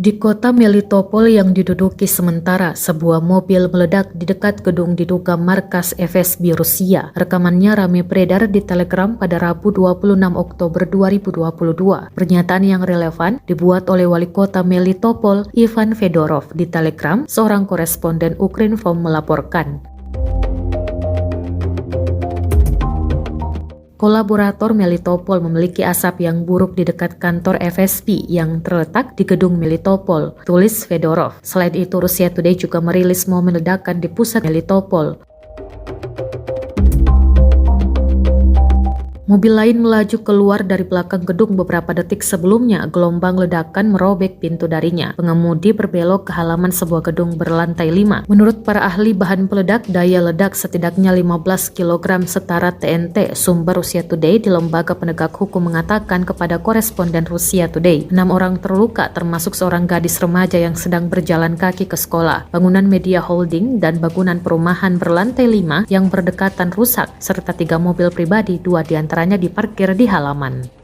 Di kota Melitopol yang diduduki sementara, sebuah mobil meledak di dekat gedung diduga markas FSB Rusia. Rekamannya ramai beredar di Telegram pada Rabu 26 Oktober 2022. Pernyataan yang relevan dibuat oleh wali kota Melitopol, Ivan Fedorov, di Telegram. Seorang koresponden Ukrinform melaporkan. Kolaborator Melitopol memiliki asap yang buruk di dekat kantor FSB yang terletak di gedung Melitopol, tulis Fedorov. Selain itu, Rusia Today juga merilis momen ledakan di pusat Melitopol. Mobil lain melaju keluar dari belakang gedung beberapa detik sebelumnya. Gelombang ledakan merobek pintu darinya. Pengemudi berbelok ke halaman sebuah gedung berlantai 5. Menurut para ahli bahan peledak, daya ledak setidaknya 15 kg setara TNT. Sumber Rusia Today di lembaga penegak hukum mengatakan kepada koresponden Rusia Today, 6 orang terluka termasuk seorang gadis remaja yang sedang berjalan kaki ke sekolah. Bangunan media holding dan bangunan perumahan berlantai 5 yang berdekatan rusak, serta 3 mobil pribadi, 2 diantaranya diparkir di halaman.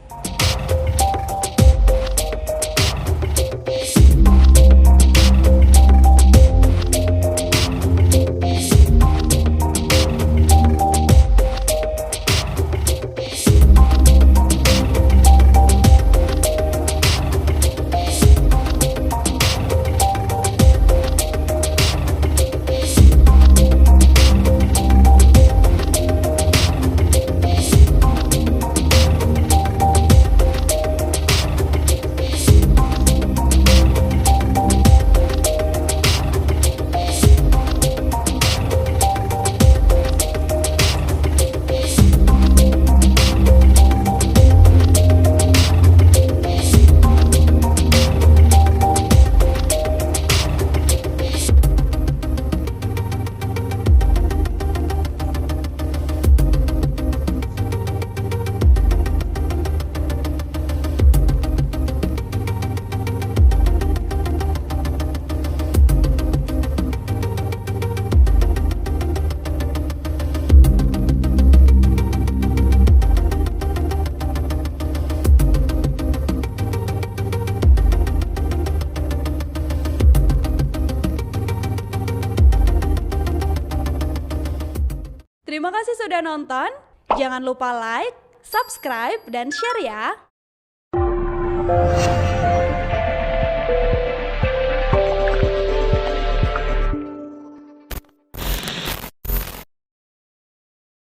Terima kasih sudah nonton. Jangan lupa like, subscribe, dan share ya.